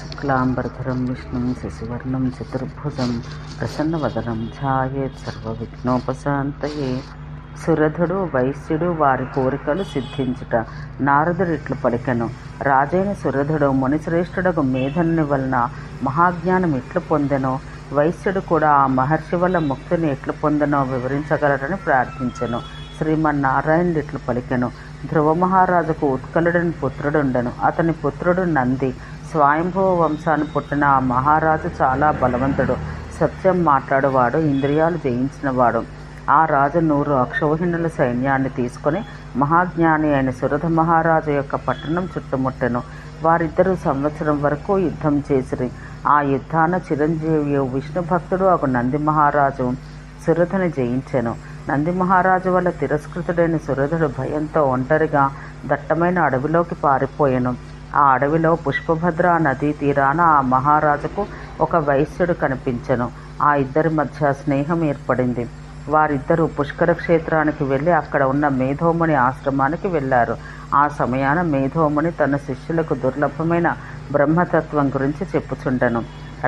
శుక్లాంబరధరం విష్ణుం శశివర్ణం చతుర్భుజం ప్రసన్నవదనం ఛాయేత్ సర్వవిఘ్నోపశాంతయే. సురధుడు వైశ్యుడు వారి కోరికలు సిద్ధించుట. నారదుడిట్లు పలికెను. రాజైన సురధుడు మునిశ్రేష్ఠుడకు మేధనుని వలన మహాజ్ఞానం ఎట్లు పొందెనో, వైశ్యుడు కూడా ఆ మహర్షి వల్ల ముక్తిని ఎట్లు పొందెనో వివరించగలరని ప్రార్థించెను. శ్రీమన్నారాయణుడు ఇట్లు పలికెను. ధ్రువ మహారాజుకు ఉత్కలుడని పుత్రుడుండెను. అతని పుత్రుడు నంది. స్వయంభవ వంశాన్ని పుట్టిన ఆ మహారాజు చాలా బలవంతుడు, సత్యం మాట్లాడువాడు, ఇంద్రియాలు జయించినవాడు. ఆ రాజు 100 అక్షౌహిణుల సైన్యాన్ని తీసుకొని మహాజ్ఞాని అయిన సురధ మహారాజు యొక్క పట్టణం చుట్టుముట్టెను. వారిద్దరూ సంవత్సరం వరకు యుద్ధం చేసిరి. ఆ యుద్ధాన చిరంజీవి విష్ణు భక్తుడు ఒక నంది మహారాజు సురధని జయించెను. నంది మహారాజు వల్ల తిరస్కృతుడైన సురధుడు భయంతో ఒంటరిగా దట్టమైన అడవిలోకి పారిపోయెను. ఆ అడవిలో పుష్పభద్ర నదీ తీరాన ఆ మహారాజుకు ఒక వైశ్యుడు కనిపించెను. ఆ ఇద్దరి మధ్య స్నేహం ఏర్పడింది. వారిద్దరూ పుష్కర క్షేత్రానికి వెళ్ళి అక్కడ ఉన్న మేధోముని ఆశ్రమానికి వెళ్ళారు. ఆ సమయాన మేధోముని తన శిష్యులకు దుర్లభమైన బ్రహ్మతత్వం గురించి చెప్పుచుండెను.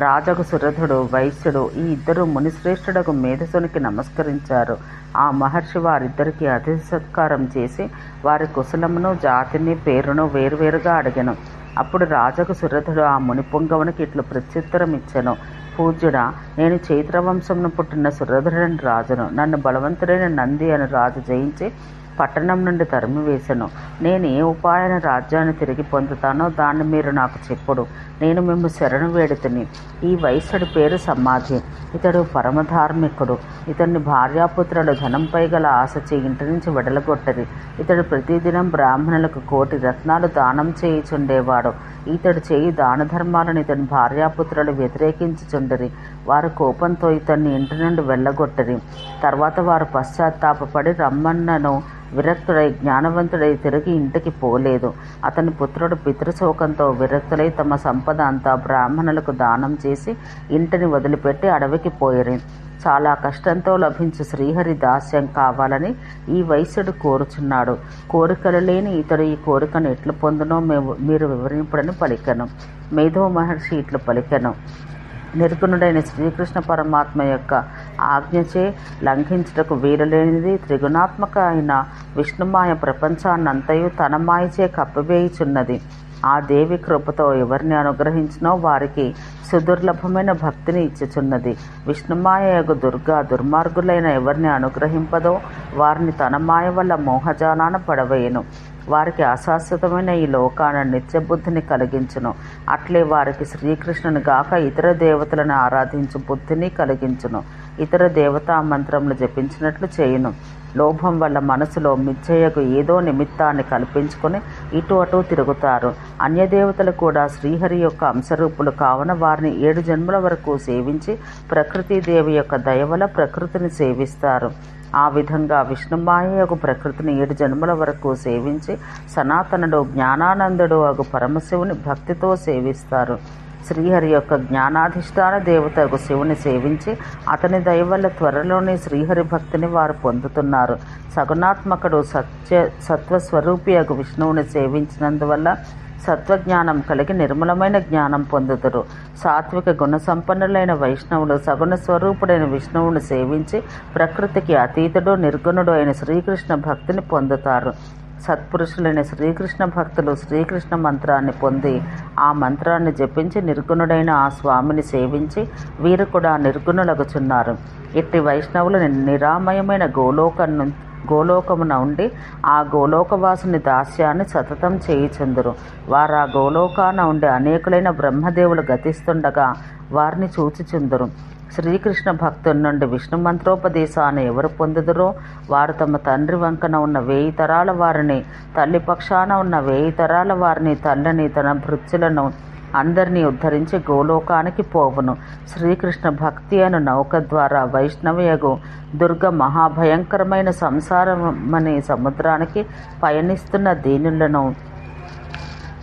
రాజగు సురధుడు వైశ్యుడు ఈ ఇద్దరు మునిశ్రేష్ఠుడకు మేధసునికి నమస్కరించారు. ఆ మహర్షి వారిద్దరికి అతిథి సత్కారం చేసి వారి కుశలమును జాతిని పేరును వేరువేరుగా అడిగెను. అప్పుడు రాజగు సురధుడు ఆ మునిపుంగవునికి ఇట్లు ప్రత్యుత్తరం ఇచ్చెను. పూజ్యుడా, నేను చైత్రవంశంను పుట్టిన సురధుడని రాజును. నన్ను బలవంతుడైన నంది అని రాజు జయించి పట్టణం నుండి తరిమివేశను. నేను ఏ ఉపాయాన రాజ్యాన్ని తిరిగి పొందుతానో దాన్ని మీరు నాకు చెప్పుడు. నేను మేము శరణు వేడుతుని. ఈ వైశ్యుడి పేరు సమాధి. ఇతడు పరమధార్మికుడు. ఇతన్ని భార్యాపుత్రులు ధనంపై గల ఆశచి ఇంటి నుంచి వెడలగొట్టరి. ఇతడు ప్రతిదినం బ్రాహ్మణులకు 1,000 రత్నాలు దానం చేయుచుండేవాడు. ఇతడు చేయి దాన ధర్మాలను ఇతని భార్యాపుత్రులు వ్యతిరేకించుచుండరి. వారు కోపంతో ఇతన్ని ఇంటి నుండి వెళ్ళగొట్టరి. తర్వాత వారు పశ్చాత్తాపడి రమ్మన్నను విరక్తుడై జ్ఞానవంతుడై తిరిగి ఇంటికి పోలేదు. అతని పుత్రుడు పితృశోకంతో విరక్తులై తమ సంపద అంతా బ్రాహ్మణులకు దానం చేసి ఇంటిని వదిలిపెట్టి అడవికి పోయిరి. చాలా కష్టంతో లభించు శ్రీహరి దాస్యం కావాలని ఈ వైశ్యుడు కోరుచున్నాడు. కోరికలు లేని ఇతడు ఈ కోరికను ఎట్లు పొందునో మీరు వివరింపుడని పలికెను. మేధో మహర్షి ఇట్లు పలికెను. నిర్గుణుడైన శ్రీకృష్ణ పరమాత్మ యొక్క ఆజ్ఞచే లంఘించుటకు వీలులేనిది త్రిగుణాత్మక అయిన విష్ణుమాయ ప్రపంచాన్నంతయు తన మాయచే కప్పివేయుచున్నది. ఆ దేవి కృపతో ఎవరిని అనుగ్రహించినో వారికి సుదుర్లభమైన భక్తిని ఇచ్చుచున్నది. విష్ణుమాయకు దుర్మార్గులైన ఎవరిని అనుగ్రహింపదో వారిని తన మాయ వల్ల మోహజాలాన పడవేయను. వారికి అశాశ్వతమైన ఈ లోకాన నిత్యబుద్ధిని కలిగించును. అట్లే వారికి శ్రీకృష్ణుని గాక ఇతర దేవతలను ఆరాధించు బుద్ధిని కలిగించును. ఇతర దేవతా మంత్రములు జపించినట్లు చేయును. లోభం వల్ల మనసులో మిథ్యయకు ఏదో నిమిత్తాన్ని కల్పించుకొని ఇటు అటు తిరుగుతారు. అన్యదేవతలు కూడా శ్రీహరి యొక్క అంశరూపులు కావున వారిని 7 జన్మల వరకు సేవించి ప్రకృతిదేవి యొక్క దయవల ప్రకృతిని సేవిస్తారు. ఆ విధంగా విష్ణుమాయ యొక్క ప్రకృతిని 7 జన్మల వరకు సేవించి సనాతనుడు జ్ఞానానందుడు అగు పరమశివుని భక్తితో సేవిస్తారు. శ్రీహరి యొక్క జ్ఞానాధిష్టాన దేవతకు శివుని సేవించి అతని దయవల్ల త్వరలోనే శ్రీహరి భక్తిని వారు పొందుతున్నారు. సగుణాత్మకుడు సత్వస్వరూపి అగు విష్ణువుని సేవించినందువల్ల సత్వజ్ఞానం కలిగి నిర్మలమైన జ్ఞానం పొందుదురు. సాత్విక గుణసంపన్నులైన వైష్ణవులు సగుణ స్వరూపుడైన విష్ణువుని సేవించి ప్రకృతికి అతీతుడు నిర్గుణుడు అయిన శ్రీకృష్ణ భక్తిని పొందుతారు. సత్పురుషులైన శ్రీకృష్ణ భక్తులు శ్రీకృష్ణ మంత్రాన్ని పొంది ఆ మంత్రాన్ని జపించి నిర్గుణుడైన ఆ స్వామిని సేవించి వీరు కూడా నిర్గుణులగుచున్నారు. ఇట్టి వైష్ణవులు నిరామయమైన గోలోకమున ఉండి ఆ గోలోకవాసుని దాస్యాన్ని సతతం చేయుచుందురు. వారు ఆ గోలోకాన ఉండి అనేకులైన బ్రహ్మదేవులు గతిస్తుండగా వారిని చూచుచుందురు. శ్రీకృష్ణ భక్తుల నుండి విష్ణు మంత్రోపదేశాన్ని ఎవరు పొందుదురో వారు తమ తండ్రి వంకన ఉన్న 1000 తరాల వారిని, తల్లి పక్షాన ఉన్న 1000 తరాల వారిని, తల్లిని, తన భృత్యులను అందరినీ ఉద్ధరించి గోలోకానికి పోవును. శ్రీకృష్ణ భక్తి అను నౌక ద్వారా వైష్ణవయగు దుర్గ మహాభయంకరమైన సంసారమనే సముద్రానికి పయనిస్తున్న దీనులను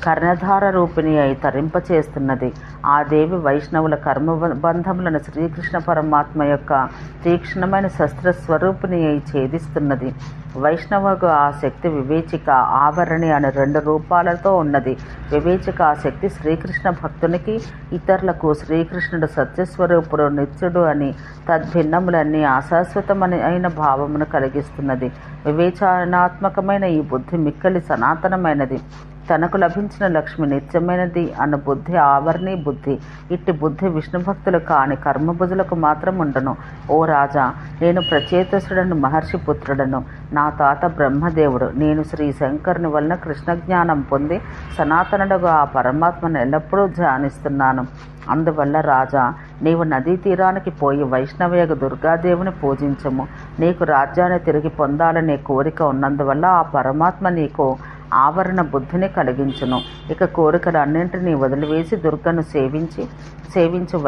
కర్ణధార రూపిణి అయి తరింపచేస్తున్నది. ఆ దేవి వైష్ణవుల కర్మబంధములను శ్రీకృష్ణ పరమాత్మ యొక్క తీక్ష్ణమైన శస్త్రస్వరూపిణి అయి ఛేదిస్తున్నది. వైష్ణవకు ఆ శక్తి వివేచిక, ఆవరణి అనే 2 రూపాలతో ఉన్నది. వివేచిక ఆ శక్తి శ్రీకృష్ణ భక్తునికి, ఇతరులకు శ్రీకృష్ణుడు సత్యస్వరూపుడు, నిత్యుడు అని తద్భిన్నములన్నీ అశాశ్వతమని అయిన భావమును కలిగిస్తున్నది. వివేచనాత్మకమైన ఈ బుద్ధి మిక్కలి సనాతనమైనది. తనకు లభించిన లక్ష్మి నిత్యమైనది అన్న బుద్ధి ఆవరణి బుద్ధి. ఇట్టి బుద్ధి విష్ణు భక్తులు కాని కర్మభుజులకు మాత్రం ఉండను. ఓ రాజా, నేను ప్రచేతసుడను, మహర్షి పుత్రుడను. నా తాత బ్రహ్మదేవుడు. నేను శ్రీ శంకరుని వలన కృష్ణ జ్ఞానం పొంది సనాతనుడుగా ఆ పరమాత్మను ఎల్లప్పుడూ ధ్యానిస్తున్నాను. అందువల్ల రాజా, నీవు నదీ తీరానికి పోయి వైష్ణవయగు దుర్గాదేవిని పూజించము. నీకు రాజ్యాన్ని తిరిగి పొందాలనే కోరిక ఉన్నందువల్ల ఆ పరమాత్మ నీకు ఆవరణ బుద్ధిని కలిగించును. ఇక కోరికలన్నింటినీ వదిలివేసి దుర్గను సేవించు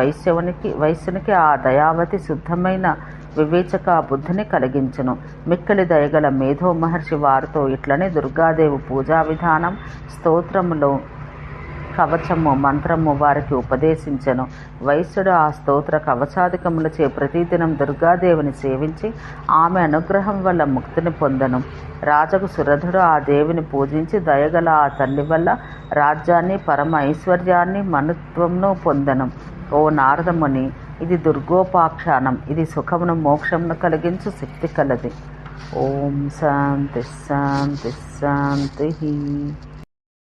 వైశ్యునికి ఆ దయావతి శుద్ధమైన వివేచక బుద్ధిని కలిగించును. మిక్కలి దయగల మేధో మహర్షి వారితో ఇట్లనే దుర్గాదేవి పూజా విధానం, స్తోత్రములు, కవచము, మంత్రము వారికి ఉపదేశించెను. వైశ్యుడు ఆ స్తోత్ర కవచాధికములచే ప్రతిదినం దుర్గాదేవిని సేవించి ఆమె అనుగ్రహం వల్ల ముక్తిని పొందెను. రాజకు సురధుడు ఆ దేవిని పూజించి దయగల ఆ తల్లి వల్ల రాజ్యాన్ని, పరమ ఐశ్వర్యాన్ని, మనుత్వంను పొందెను. ఓ నారదముని, ఇది దుర్గోపాఖ్యానం. ఇది సుఖమును, మోక్షమును కలిగించు శక్తి కలది. ఓం శాంతి శాంతి శాంతి.